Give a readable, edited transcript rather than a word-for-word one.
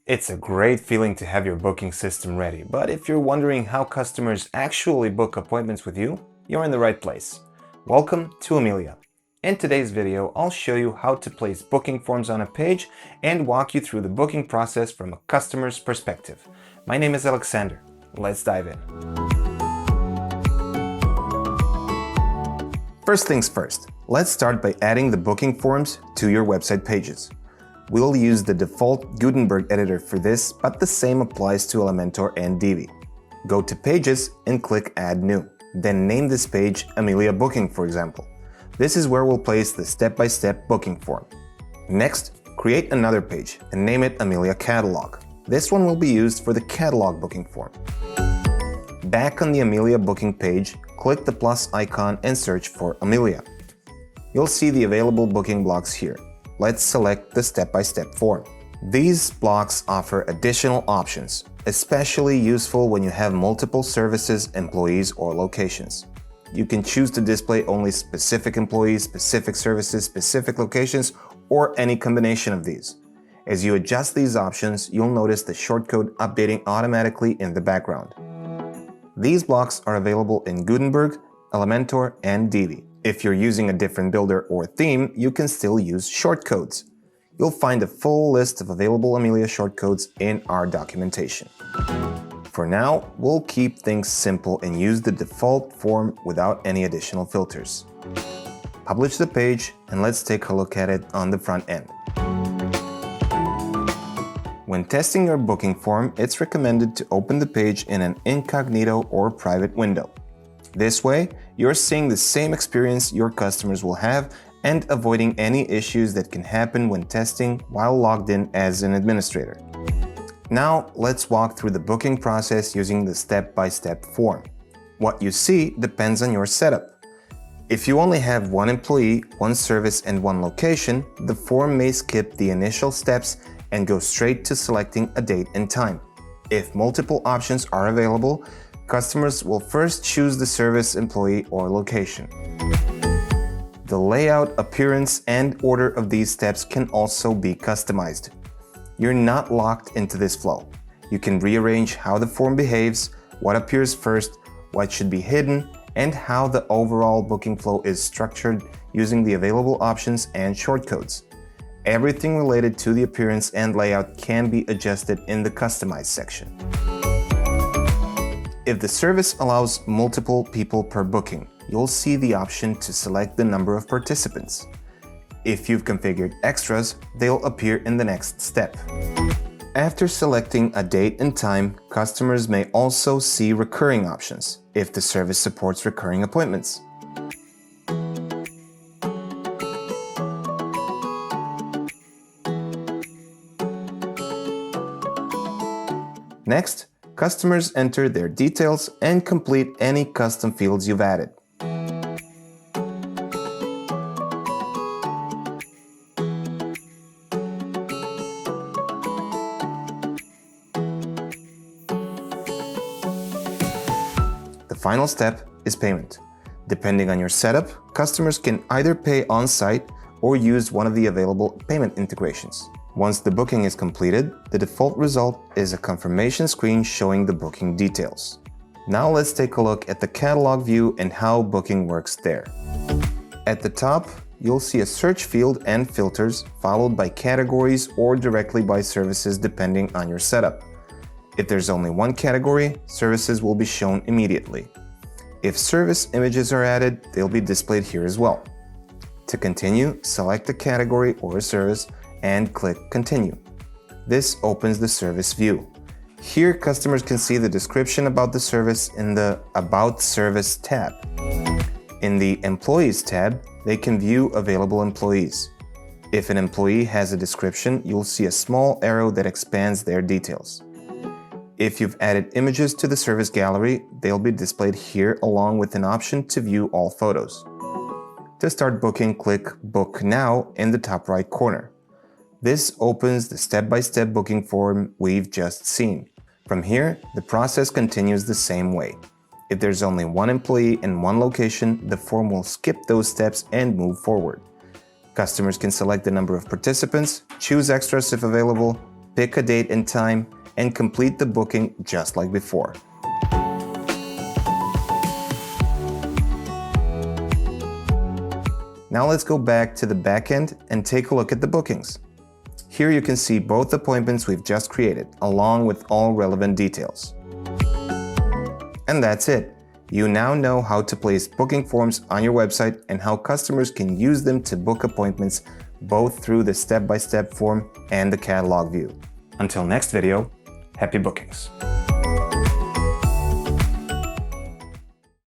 It's a great feeling to have your booking system ready, but if you're wondering how customers actually book appointments with you, you're in the right place. Welcome to Amelia. In today's video, I'll show you how to place booking forms on a page and walk you through the booking process from a customer's perspective. My name is Alexander. Let's dive in. First things first, let's start by adding the booking forms to your website pages. We'll use the default Gutenberg editor for this, but the same applies to Elementor and Divi. Go to Pages and click Add New. Then name this page Amelia Booking, for example. This is where we'll place the step-by-step booking form. Next, create another page and name it Amelia Catalog. This one will be used for the catalog booking form. Back on the Amelia Booking page, click the plus icon and search for Amelia. You'll see the available booking blocks here. Let's select the step-by-step form. These blocks offer additional options, especially useful when you have multiple services, employees, or locations. You can choose to display only specific employees, specific services, specific locations, or any combination of these. As you adjust these options, you'll notice the shortcode updating automatically in the background. These blocks are available in Gutenberg, Elementor, and Divi. If you're using a different builder or theme, you can still use shortcodes. You'll find a full list of available Amelia shortcodes in our documentation. For now, we'll keep things simple and use the default form without any additional filters. Publish the page and let's take a look at it on the front end. When testing your booking form, it's recommended to open the page in an incognito or private window. This way, you're seeing the same experience your customers will have and avoiding any issues that can happen when testing while logged in as an administrator. Now, let's walk through the booking process using the step-by-step form. What you see depends on your setup. If you only have one employee, one service, and one location, the form may skip the initial steps and go straight to selecting a date and time. If multiple options are available, customers will first choose the service, employee, or location. The layout, appearance, and order of these steps can also be customized. You're not locked into this flow. You can rearrange how the form behaves, what appears first, what should be hidden, and how the overall booking flow is structured using the available options and shortcodes. Everything related to the appearance and layout can be adjusted in the Customize section. If the service allows multiple people per booking, you'll see the option to select the number of participants. If you've configured extras, they'll appear in the next step. After selecting a date and time, customers may also see recurring options, if the service supports recurring appointments. Next, customers enter their details and complete any custom fields you've added. The final step is payment. Depending on your setup, customers can either pay on-site or use one of the available payment integrations. Once the booking is completed, the default result is a confirmation screen showing the booking details. Now let's take a look at the catalog view and how booking works there. At the top, you'll see a search field and filters, followed by categories or directly by services depending on your setup. If there's only one category, services will be shown immediately. If service images are added, they'll be displayed here as well. To continue, select a category or a service and click Continue. This opens the service view. Here, customers can see the description about the service in the About Service tab. In the Employees tab, they can view available employees. If an employee has a description, you'll see a small arrow that expands their details. If you've added images to the service gallery, they'll be displayed here along with an option to view all photos. To start booking, click Book Now in the top right corner. This opens the step-by-step booking form we've just seen. From here, the process continues the same way. If there's only one employee in one location, the form will skip those steps and move forward. Customers can select the number of participants, choose extras if available, pick a date and time, and complete the booking just like before. Now let's go back to the backend and take a look at the bookings. Here you can see both appointments we've just created, along with all relevant details. And that's it. You now know how to place booking forms on your website and how customers can use them to book appointments both through the step-by-step form and the catalog view. Until next video, happy bookings!